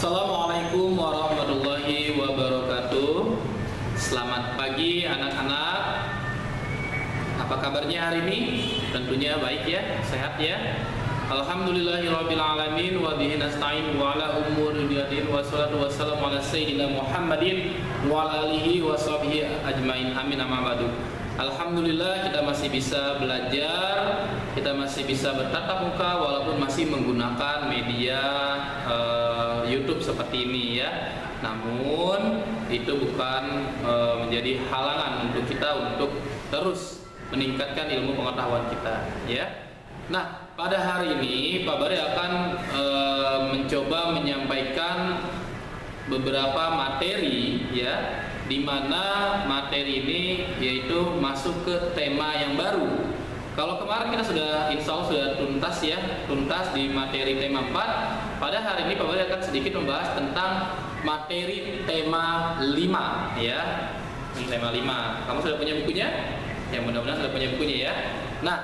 Assalamualaikum warahmatullahi wabarakatuh. Selamat pagi anak-anak. Apa kabarnya hari ini? Tentunya baik ya, sehat ya. Alhamdulillahirabbil alamin wa bihi nasta'in wa ala umuri dunyadin wa salatu wassalamu ala sayyidina Muhammadin wa ala alihi wa sahbihi ajmain. Amin amma ba'du. Alhamdulillah kita masih bisa belajar, kita masih bisa bertatap muka walaupun masih menggunakan media YouTube seperti ini ya. Namun itu bukan menjadi halangan untuk kita untuk terus meningkatkan ilmu pengetahuan kita ya. Nah, pada hari ini Pak Bari akan mencoba menyampaikan beberapa materi ya, di mana materi ini yaitu masuk ke tema yang baru. Kalau kemarin kita insya Allah sudah tuntas di materi tema 4. Pada hari ini Pak Bari akan sedikit membahas tentang materi tema 5 ya. Tema 5. Kamu sudah punya bukunya? Ya, mudah-mudahan sudah punya bukunya ya. Nah,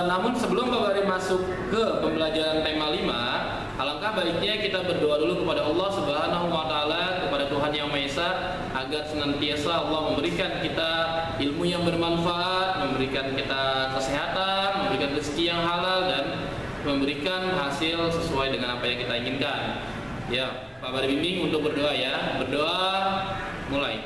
namun sebelum Pak Bari masuk ke pembelajaran tema 5, alangkah baiknya kita berdoa dulu kepada Allah Subhanahu wa taala, kepada Tuhan Yang Maha Esa, agar senantiasa Allah memberikan kita ilmu yang bermanfaat, memberikan kita kesehatan, memberikan rezeki yang halal, dan memberikan hasil sesuai dengan apa yang kita inginkan. Ya, Pak Bari bimbing untuk berdoa ya. Berdoa mulai.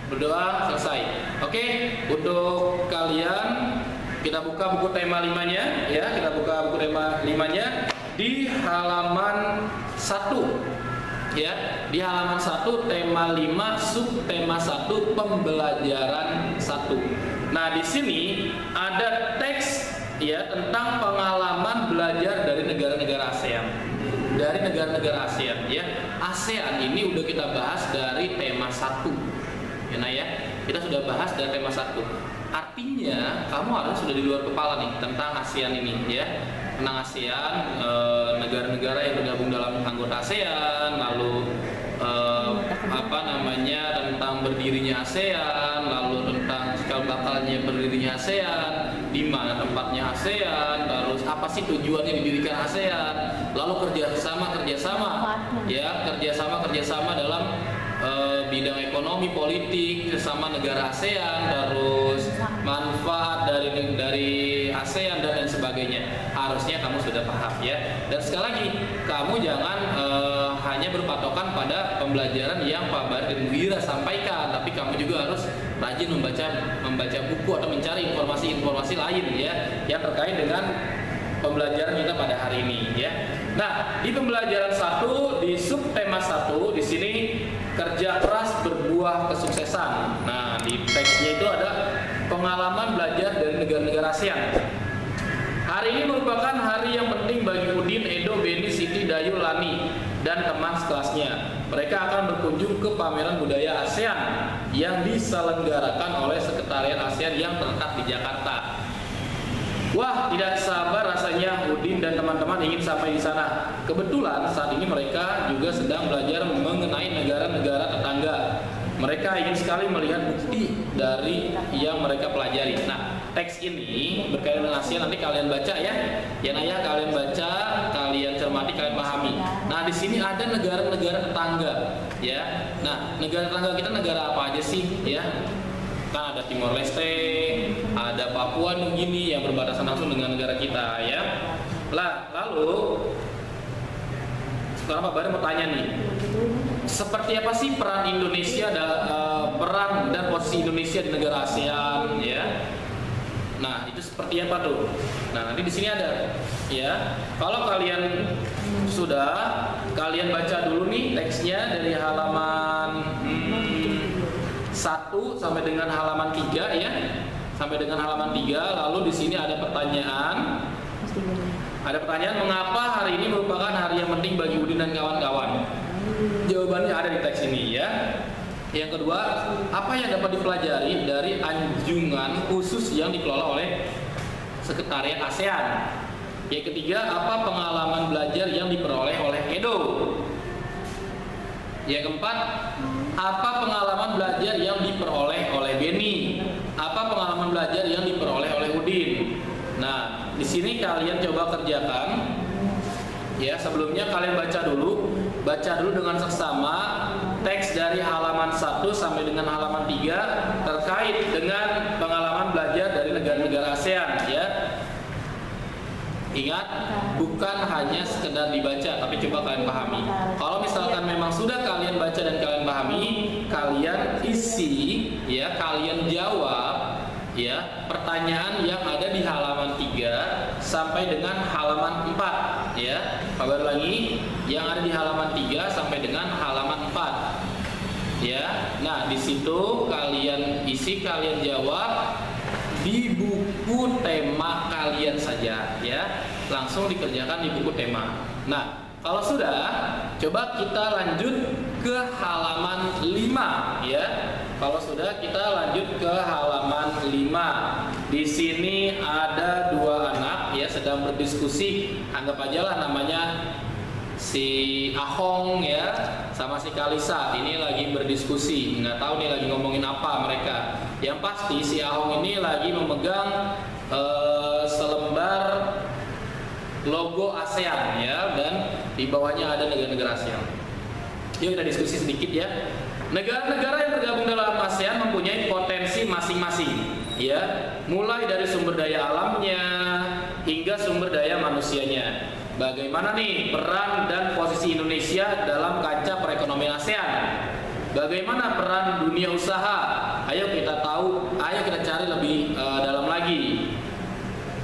Berdoa selesai. Oke, untuk kalian kita buka buku tema 5-nya ya, kita buka buku tema 5-nya di halaman 1 ya. Di halaman 1 tema 5 sub tema 1 pembelajaran 1. Nah, di sini ada teks ya tentang pengalaman belajar dari negara-negara ASEAN. Dari negara-negara ASEAN ya. ASEAN ini udah kita bahas dari tema 1. Nah ya, kita sudah bahas dari tema 1. Artinya kamu harus sudah di luar kepala nih tentang ASEAN ini ya. Tentang ASEAN, negara-negara yang tergabung dalam anggota ASEAN, lalu tentang berdirinya ASEAN, lalu tentang cikal bakalnya berdirinya ASEAN, di mana tempatnya ASEAN, terus apa sih tujuannya didirikan ASEAN, lalu kerjasama ya, kerjasama dalam bidang ekonomi, politik sesama negara ASEAN, terus manfaat dari ASEAN dan lain sebagainya. Harusnya kamu sudah paham ya. Dan sekali lagi, kamu jangan hanya berpatokan pada pembelajaran yang Pak Bari dan Bu Ira sampaikan, tapi kamu juga harus rajin membaca buku atau mencari informasi-informasi lain ya yang terkait dengan pembelajaran kita pada hari ini ya. Nah, di pembelajaran 1 di subtema 1 di sini kerja keras berbuah kesuksesan. Nah, di teksnya itu ada pengalaman belajar dari negara-negara ASEAN. Hari ini merupakan hari yang penting bagi Udin, Edo, Beni, Siti, Dayu, Lani dan teman sekelasnya. Mereka akan berkunjung ke pameran budaya ASEAN yang diselenggarakan oleh Sekretariat ASEAN yang terletak di Jakarta. Wah, tidak sabar rasanya Udin dan teman-teman ingin sampai di sana. Kebetulan saat ini mereka juga sedang belajar mengenai negara-negara tetangga. Mereka ingin sekali melihat bukti dari yang mereka pelajari. Nah, teks ini berkaitan dengan ASEAN, nanti kalian baca ya. Ya Naya, kalian baca, kalian cermati, kalian pahami. Nah, di sini ada negara-negara tetangga ya. Nah, negara tetangga kita negara apa aja sih ya? Kan ada Timor Leste, ada Papua Nugini yang berbatasan langsung dengan negara kita ya. Lalu sekarang Pak Bari mau tanya nih, seperti apa sih peran Indonesia peran dan posisi Indonesia di negara ASEAN ya? Nah, itu seperti apa tuh? Nah, nanti di sini ada ya. Kalau kalian sudah, kalian baca dulu nih teksnya dari halaman 1 sampai dengan halaman 3 ya. Sampai dengan halaman 3, lalu di sini ada pertanyaan. Ada pertanyaan, mengapa hari ini merupakan hari yang penting bagi Udin dan kawan-kawan? Jawabannya ada di teks ini ya. Yang kedua, apa yang dapat dipelajari dari anjungan khusus yang dikelola oleh Sekretariat ASEAN? Yang ketiga, apa pengalaman belajar yang diperoleh oleh Edo? Yang keempat, apa pengalaman belajar yang diperoleh oleh Beni? Apa pengalaman belajar yang diperoleh oleh Udin? kumpulin. Nah, di sini kalian coba kerjakan. Ya, sebelumnya kalian baca dulu dengan seksama teks dari halaman 1 sampai dengan halaman 3 terkait dengan pengalaman belajar dari negara-negara ASEAN ya. Ingat, bukan hanya sekedar dibaca, tapi coba kalian pahami. Kalau misalkan memang sudah kalian baca dan kalian pahami, kalian isi ya, kalian jawab ya pertanyaan yang ada di halaman 3 sampai dengan halaman 4 ya. Kabar lagi yang ada di halaman 3 sampai dengan halaman 4 ya. Nah, di situ kalian isi, kalian jawab di buku tema kalian saja ya. Langsung dikerjakan di buku tema. Nah, kalau sudah, coba kita lanjut ke halaman 5 ya. Kalau sudah, kita lanjut ke halaman 5. Di sini ada dua anak ya sedang berdiskusi. Anggap aja lah namanya si Ahong ya sama si Kalisa. Ini lagi berdiskusi. Nggak tahu nih lagi ngomongin apa mereka. Yang pasti si Ahong ini lagi memegang selembar logo ASEAN ya, dan di bawahnya ada negara-negara ASEAN. Yuk kita diskusi sedikit ya. Negara-negara yang tergabung dalam ASEAN mempunyai potensi masing-masing ya, mulai dari sumber daya alamnya hingga sumber daya manusianya. Bagaimana nih peran dan posisi Indonesia dalam kancah perekonomian ASEAN? Bagaimana peran dunia usaha? Ayo kita tahu, ayo kita cari lebih dalam lagi.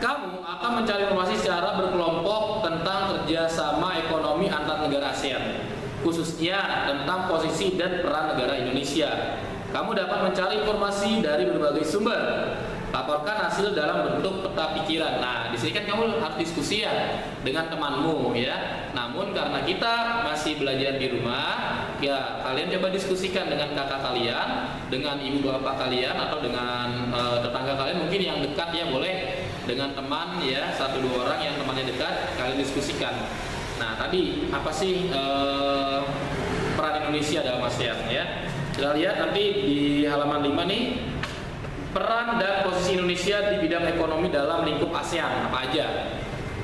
Kamu akan mencari informasi secara berkelompok tentang kerjasama ekonomi antar negara ASEAN, khususnya tentang posisi dan peran negara Indonesia. Kamu dapat mencari informasi dari berbagai sumber. Laporkan hasil dalam bentuk peta pikiran. Nah, di sini kan kamu harus diskusi ya dengan temanmu ya. Namun karena kita masih belajar di rumah, ya kalian coba diskusikan dengan kakak kalian, dengan ibu bapak kalian, atau dengan tetangga kalian mungkin yang dekat ya, boleh dengan teman ya, 1-2 orang yang temannya dekat, kalian diskusikan. Nah, tadi apa sih peran Indonesia dalam ASEAN ya? Kita lihat nanti di halaman 5 nih, peran dan posisi Indonesia di bidang ekonomi dalam lingkup ASEAN apa aja.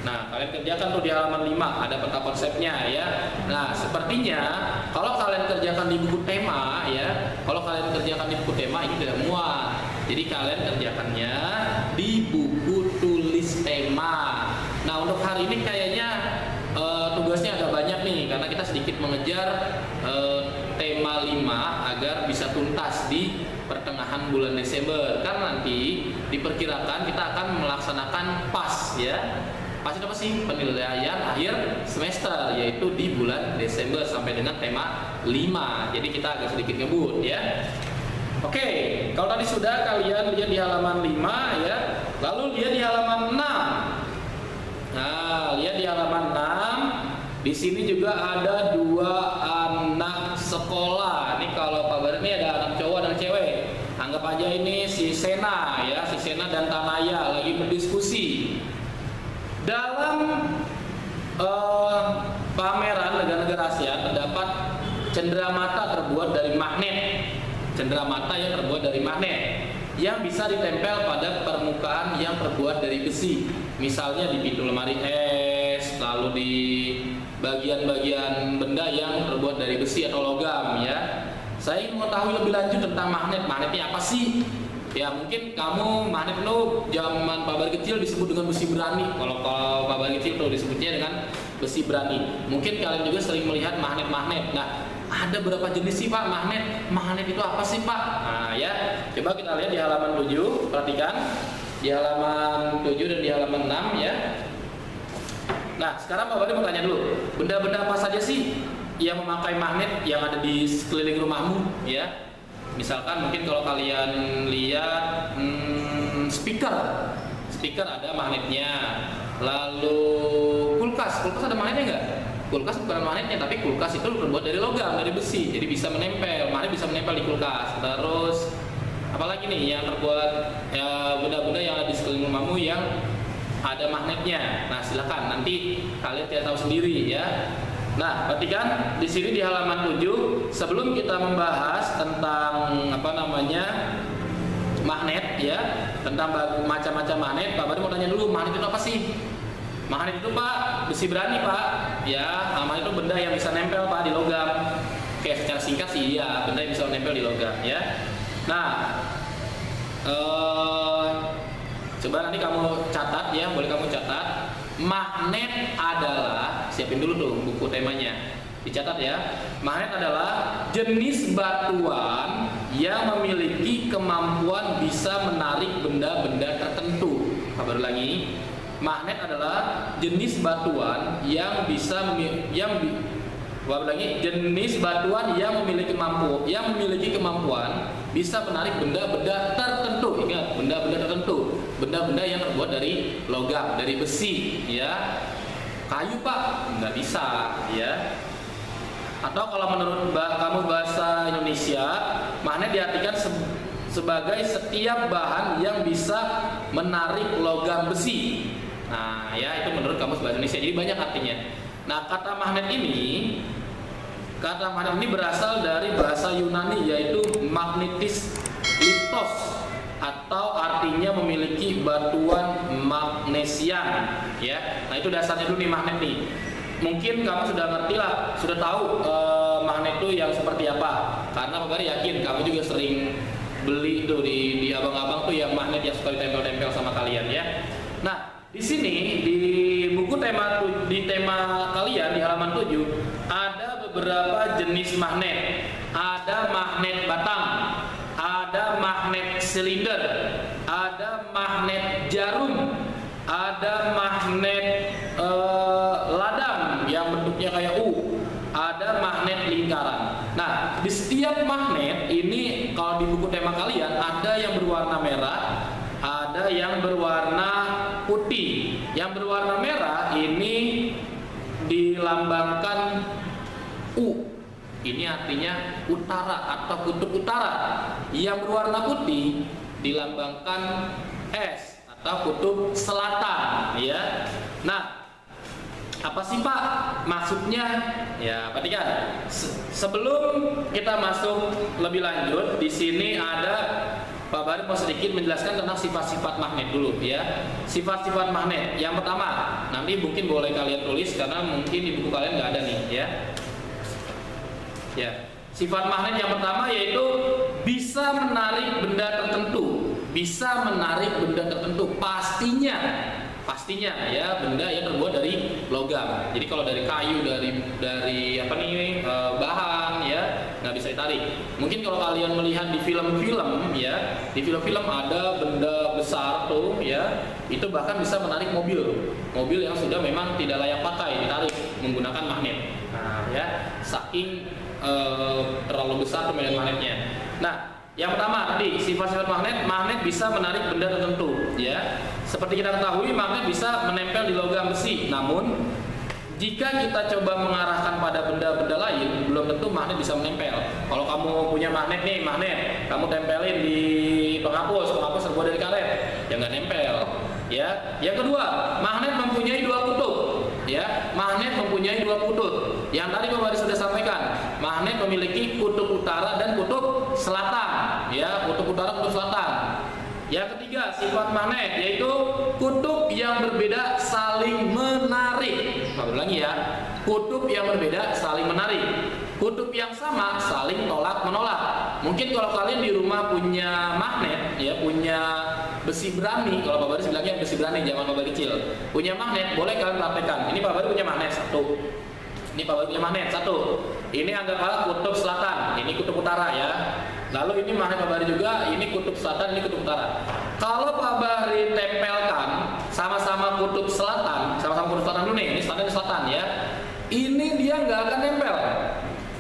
Nah, kalian kerjakan tuh di halaman 5, ada peta konsepnya ya. Nah, sepertinya kalau kalian kerjakan di buku tema ya, kalau kalian kerjakan di buku tema ini tidak muat. Jadi kalian kerjakannya di buku tulis tema. Nah, untuk hari ini kayaknya tugasnya agak banyak nih, karena kita sedikit mengejar tema 5 agar bisa tuntas di pertengahan bulan Desember. Karena nanti diperkirakan kita akan melaksanakan PAS ya. PAS itu apa sih? Penilaian akhir semester, yaitu di bulan Desember sampai dengan tema 5. Jadi kita agak sedikit ngebut ya. Oke, kalau tadi sudah kalian lihat di halaman 5 ya. Lalu lihat di halaman 6. Nah, lihat di halaman 6. Di sini juga ada 2 anak sekolah. Ini kalau Pak Bar ini ada anak cowok dan cewek. Anggap aja ini si Sena ya, si Sena dan Tanaya lagi berdiskusi. Dalam pameran negara-negara ASEAN terdapat cenderamata terbuat dari magnet. Cenderamata yang terbuat dari magnet yang bisa ditempel pada permukaan yang terbuat dari besi. Misalnya di pintu lemari es, lalu di bagian-bagian benda yang terbuat dari besi atau logam ya. Saya ingin mengetahui lebih lanjut tentang magnet. Magnetnya apa sih? Ya mungkin kamu magnet lo zaman Pak Bar kecil disebut dengan besi berani. Kalau Pak Bar kecil tuh disebutnya dengan besi berani. Mungkin kalian juga sering melihat magnet-magnet. Nah, ada berapa jenis sih Pak magnet? Magnet itu apa sih Pak? Nah ya, coba kita lihat di halaman 7. Perhatikan di halaman 7 dan di halaman 6 ya. Nah, sekarang Pak Bari mau tanya dulu, benda-benda apa saja sih yang memakai magnet yang ada di sekeliling rumahmu ya? Misalkan mungkin kalau kalian lihat speaker ada magnetnya. Lalu kulkas ada magnetnya nggak? Kulkas bukan magnetnya, tapi kulkas itu terbuat dari logam, dari besi, jadi bisa menempel, magnet bisa menempel di kulkas. Terus apalagi nih yang terbuat ya, benda-benda yang ada di sekeliling rumahmu yang ada magnetnya. Nah, silakan nanti kalian tidak tahu sendiri ya. Nah, perhatikan di sini di halaman 7, sebelum kita membahas tentang magnet ya, tentang macam-macam magnet, Pak Bari mau tanya dulu, magnet itu apa sih? Magnet itu Pak, besi berani Pak. Ya, magnet itu benda yang bisa nempel Pak di logam. Oke, secara singkat sih iya, benda yang bisa nempel di logam ya. Nah, coba nanti kamu catat ya, boleh kamu catat. Magnet adalah, siapin dulu tuh buku temanya, dicatat ya. Magnet adalah jenis batuan yang memiliki kemampuan bisa menarik benda-benda tertentu. Kabar lagi, magnet adalah jenis batuan yang bisa jenis batuan yang memiliki kemampuan bisa menarik benda-benda tertentu. Ingat, benda-benda tertentu, benda-benda yang terbuat dari logam, dari besi, ya. Kayu Pak, nggak bisa, ya. Atau kalau menurut kamu bahasa Indonesia, magnet diartikan sebagai setiap bahan yang bisa menarik logam besi. Nah, ya itu menurut kamus bahasa Indonesia. Jadi banyak artinya. Nah, kata magnet ini berasal dari bahasa Yunani, yaitu magnetis lithos, atau artinya memiliki batuan magnesian, ya. Nah, itu dasarnya dulu nih magnet nih. Mungkin kamu sudah ngerti lah, sudah tahu magnet itu yang seperti apa. Karena Pak Bari yakin kamu juga sering beli tuh di abang-abang tuh yang magnet yang suka ditempel-tempel sama kalian ya. Nah, di sini di buku tema kalian di halaman 7 ada beberapa jenis magnet. Ada magnet batang, ada magnet silinder, ada magnet jarum, ada magnet ladang yang bentuknya kayak U, ada magnet lingkaran. Nah, di setiap magnet ini kalau di buku tema kalian ada yang berwarna merah, ada yang berwarna putih. Yang berwarna merah ini dilambangkan U. Ini artinya utara atau kutub utara. Yang berwarna putih dilambangkan S atau kutub selatan, ya. Nah, apa sih Pak maksudnya? Ya, perhatikan. Sebelum kita masuk lebih lanjut, di sini ada Pak Bari mau sedikit menjelaskan tentang sifat-sifat magnet dulu ya. Sifat-sifat magnet. Yang pertama, nanti mungkin boleh kalian tulis karena mungkin di buku kalian nggak ada nih ya. Ya, sifat magnet yang pertama yaitu bisa menarik benda tertentu. Bisa menarik benda tertentu. Pastinya ya, benda yang terbuat dari logam. Jadi kalau dari kayu, dari apa nih bahan ya nggak bisa ditarik. Mungkin kalau kalian melihat di film-film ya, di film-film ada benda besar tuh ya, itu bahkan bisa menarik mobil yang sudah memang tidak layak pakai, ditarik menggunakan magnet. Nah ya, saking terlalu besar permainan magnetnya. Nah, yang pertama tadi sifat-sifat magnet bisa menarik benda tertentu ya. Seperti kita ketahui, magnet bisa menempel di logam besi. Namun jika kita coba mengarahkan pada benda-benda lain, belum tentu magnet bisa menempel. Kalau kamu punya magnet nih, kamu tempelin di penghapus terbuat dari karet, ya nggak nempel. Ya. Yang kedua, magnet mempunyai dua kutub. Ya, magnet mempunyai dua kutub. Yang tadi Pak Bari sudah sampaikan, magnet memiliki kutub utara dan kutub selatan. Ya, kutub utara, kutub selatan. Yang ketiga, sifat magnet yaitu kutub yang berbeda saling menarik. Ulangi ya, kutub yang berbeda saling menarik. Kutub yang sama saling tolak menolak. Mungkin kalau kalian di rumah punya magnet, ya punya besi berani. Kalau Pak Bari bilangnya besi berani zaman Pak Bari kecil. Punya magnet, boleh kalian praktekkan. Ini Pak Bari punya magnet satu. Ini Pak Bari punya magnet satu. Ini anggaplah kutub selatan. Ini kutub utara ya. Lalu ini magnet Pak Bari juga. Ini kutub selatan, ini kutub utara. Kalau Pak Bari tempelkan sama-sama kutub selatan dulu nih. Ini selatan ya. Ini dia nggak akan nempel.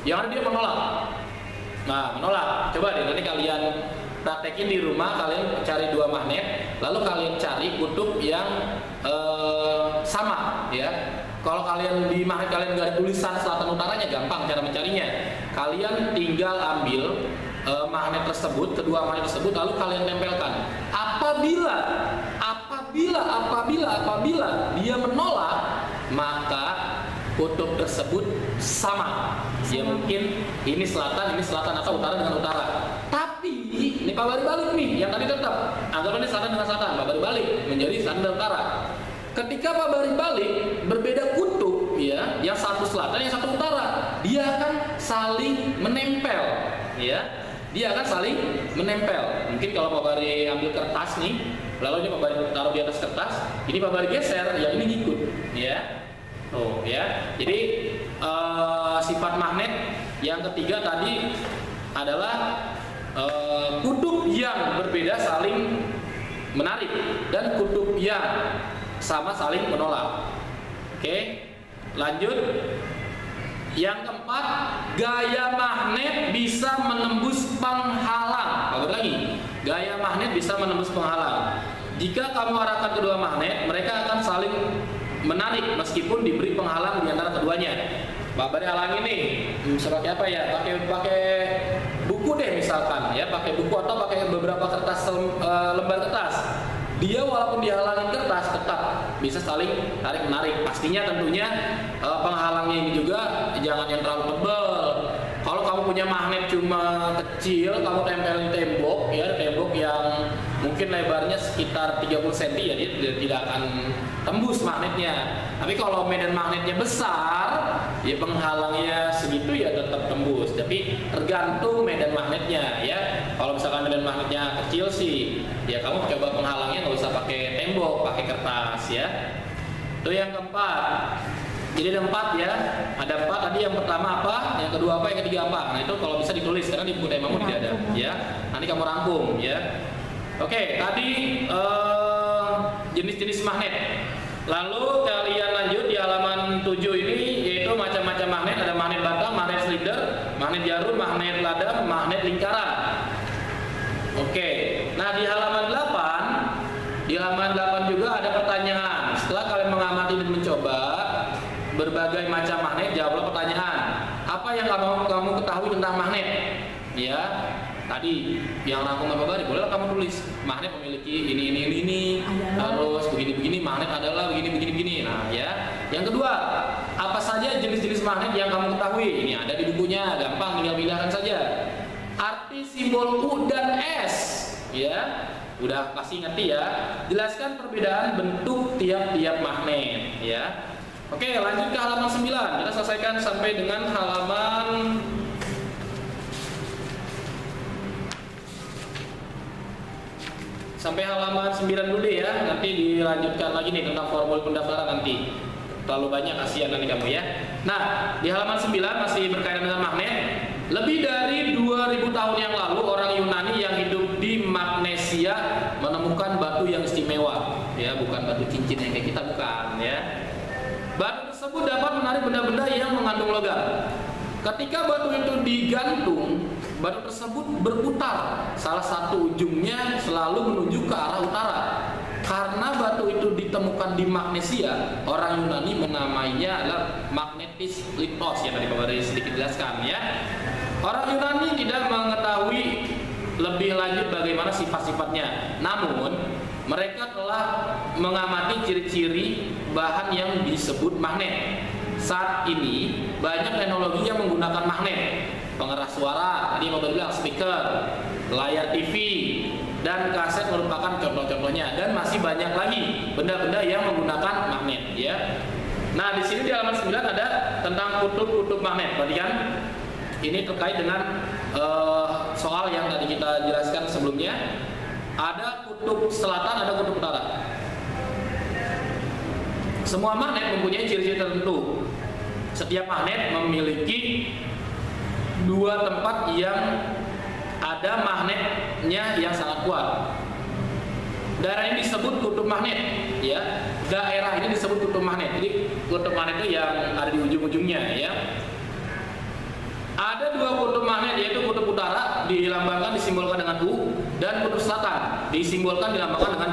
Yang ada dia menolak. Nah, menolak. Coba deh nanti kalian praktekin di rumah, kalian cari dua magnet, lalu kalian cari kutub yang sama, ya. Kalau kalian di magnet kalian nggak ada tulisan selatan utaranya, gampang cara mencarinya. Kalian tinggal ambil magnet tersebut, kedua magnet tersebut, lalu kalian tempelkan. Apabila dia menolak, maka kutub tersebut sama. Ya mungkin ini selatan atau utara dengan utara. Tapi ini Pak Bari balik nih, yang tadi tetap. Anggaplah ini selatan dengan selatan, Pak Bari balik menjadi selatan dan utara. Ketika Pak Bari balik berbeda kutub, ya, yang satu selatan, yang satu utara, dia akan saling menempel, ya. Dia akan saling menempel. Mungkin kalau Pak Bari ambil kertas nih, lalu ini Pak Bari taruh di atas kertas, ini Pak Bari geser, yang ini ngikut, ya. Tuh, ya. Jadi sifat magnet yang ketiga tadi adalah kutub yang berbeda saling menarik dan kutub yang sama saling menolak. Oke, lanjut. Yang keempat, gaya magnet bisa menembus penghalang. Balik lagi, gaya magnet bisa menembus penghalang. Jika kamu arahkan kedua magnet, mereka akan saling menarik meskipun diberi penghalang di antara keduanya. Pak Bari halangi nih, seperti apa ya? Pakai buku deh misalkan, ya, pakai buku atau pakai beberapa kertas lembar kertas. Dia walaupun dihalangin kertas tetap bisa saling tarik menarik. Pastinya tentunya penghalangnya ini juga jangan yang terlalu tebal. Kalau kamu punya magnet cuma kecil, kamu tempelin tembok, ya, tembok yang mungkin lebarnya sekitar 30 cm, ya, dia tidak akan tembus magnetnya. Tapi kalau medan magnetnya besar, ya penghalangnya segitu ya tetap tembus. Tapi tergantung medan magnetnya, ya. Kalau misalkan medan magnetnya kecil sih, ya kamu coba penghalangnya nggak usah pakai tembok, pakai kertas, ya. Itu yang keempat. Jadi ada 4, ya. Ada 4 tadi. Yang pertama apa? Yang kedua apa? Yang ketiga apa? Nah itu kalau bisa ditulis karena di buku temamu tidak ada, ya. Nanti kamu rangkum, ya. Oke, tadi jenis-jenis magnet. Lalu kalian lanjut di halaman 7 ini, yaitu macam-macam magnet. Ada magnet batang, magnet silinder, magnet jarum, magnet lada, magnet lingkaran. Oke, nah di halaman 8 juga ada pertanyaan. Setelah kalian mengamati dan mencoba berbagai macam magnet, jawablah pertanyaan. Apa yang kamu ketahui tentang magnet? Ya, tadi yang rangkum Bapak Bari, bolehlah kamu tulis. Magnet memiliki ini. Terus begini-begini, magnet adalah begini. Nah, ya. Yang kedua, apa saja jenis-jenis magnet yang kamu ketahui? Ini ada di bukunya, gampang, tinggal pindahkan saja. Arti simbol U dan S, ya. Udah pasti ngerti, ya. Jelaskan perbedaan bentuk tiap-tiap magnet, ya. Oke, lanjut ke halaman 9. Kita selesaikan sampai dengan halaman sampai halaman 9 dulu deh, ya. Nanti dilanjutkan lagi nih tentang formulir pendaftaran nanti. Terlalu banyak, kasihan nanti kamu, ya. Nah, di halaman 9 masih berkaitan dengan magnet. Lebih dari 2000 tahun yang lalu orang Yunani yang hidup di Magnesia menemukan batu yang istimewa, ya, bukan batu cincin yang kayak kita, bukan, ya. Batu tersebut dapat menarik benda-benda yang mengandung logam. Ketika batu itu digantung, batu tersebut berputar. Salah satu ujungnya selalu menuju ke arah utara. Karena batu itu ditemukan di Magnesia, orang Yunani menamainya adalah magnetis litos, yang tadi Pak Bari sedikit jelaskan, ya. Orang Yunani tidak mengetahui lebih lanjut bagaimana sifat-sifatnya. Namun mereka telah mengamati ciri-ciri bahan yang disebut magnet. Saat ini banyak teknologi yang menggunakan magnet. Pengeras suara, tadi mau bilang speaker, layar TV, dan kaset merupakan contoh-contohnya. Dan masih banyak lagi benda-benda yang menggunakan magnet, ya. Nah, di sini di halaman 9 ada tentang kutub-kutub magnet. Perhatikan, ini terkait dengan soal yang tadi kita jelaskan sebelumnya. Ada kutub selatan, ada kutub utara. Semua magnet mempunyai ciri-ciri tertentu. Setiap magnet memiliki 2 tempat yang ada magnetnya yang sangat kuat. Daerah ini disebut kutub magnet, ya. Daerah ini disebut kutub magnet. Jadi kutub magnet itu yang ada di ujung-ujungnya, ya. Ada 2 kutub magnet, yaitu kutub utara dilambangkan disimbolkan dengan U, dan kutub selatan disimbolkan dilambangkan dengan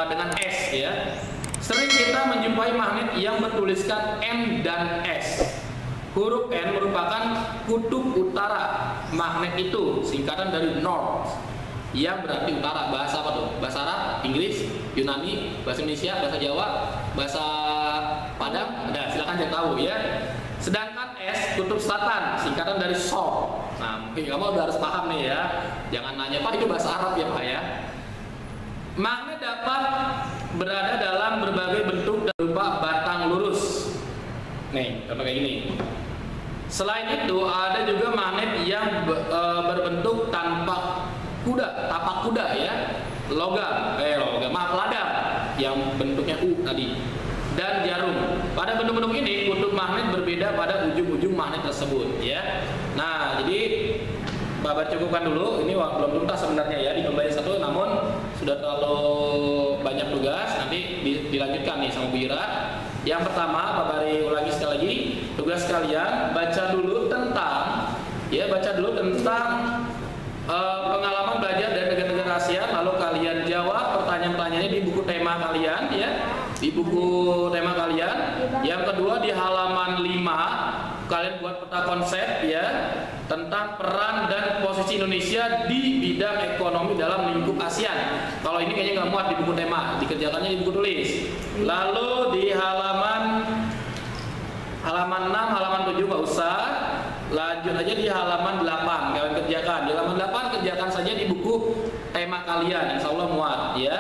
dengan S, ya. Sering kita menjumpai magnet yang bertuliskan N dan S. Huruf N merupakan kutub utara. Magnet itu singkatan dari North, yang berarti utara. Bahasa apa tuh? Bahasa Arab, Inggris, Yunani, bahasa Indonesia, bahasa Jawa, bahasa Padang. Ada, silakan cek tahu, ya. Sedangkan S, kutub selatan, singkatan dari South, Nah, mungkin kamu udah harus paham nih ya. Jangan nanya, Pak itu bahasa Arab ya Pak ya. Magnet dapat berada dalam berbagai bentuk dan berupa batang lurus. Nih, contoh kayak gini. Selain itu ada juga magnet yang berbentuk tapak kuda ya. Logam, ladang yang bentuknya U tadi. Dan jarum. Pada bentuk-bentuk ini kutub magnet berbeda pada ujung-ujung magnet tersebut ya. Nah, jadi Bapak cukupkan dulu, ini belum tuntas sebenarnya ya di pembagian satu, namun sudah terlalu banyak tugas, nanti dilanjutkan nih sama Bu Ira. Yang pertama, Pak Bari ulangi sekali lagi, tugas kalian baca dulu tentang pengalaman belajar dari negara-negara ASEAN, lalu kalian jawab pertanyaan-pertanyaannya di buku tema kalian ya, di buku tema kalian. Yang kedua di halaman 5 kalian buat peta konsep ya tentang peran dan posisi Indonesia di bidang ekonomi dalam lingkup ASEAN. Kalau ini kayaknya nggak muat di buku tema, dikerjakannya di buku tulis. Lalu di halaman 6, halaman 7 nggak usah. Lanjut aja di halaman 8 kalian kerjakan. Di halaman 8 kerjakan saja di buku tema kalian, insya Allah muat ya,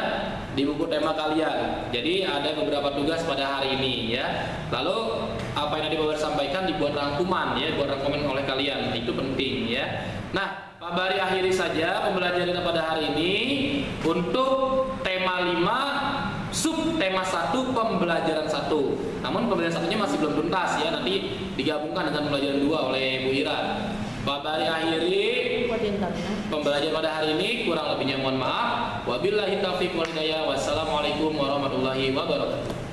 di buku tema kalian. Jadi ada beberapa tugas pada hari ini ya. Lalu apa yang tadi Pak Bari sampaikan dibuat rangkuman ya, dibuat rangkuman oleh kalian, itu penting ya. Nah, Pak Bari akhiri saja pembelajaran kita pada hari ini untuk tema 5 sub tema 1 pembelajaran 1. Namun pembelajaran satunya masih belum tuntas ya, nanti digabungkan dengan pembelajaran 2 oleh Bu Ira. Pak Bari akhiri pembelajaran pada hari ini, kurang lebihnya mohon maaf. Wabillahi taufiq wal hidayah. Wassalamualaikum warahmatullahi wabarakatuh.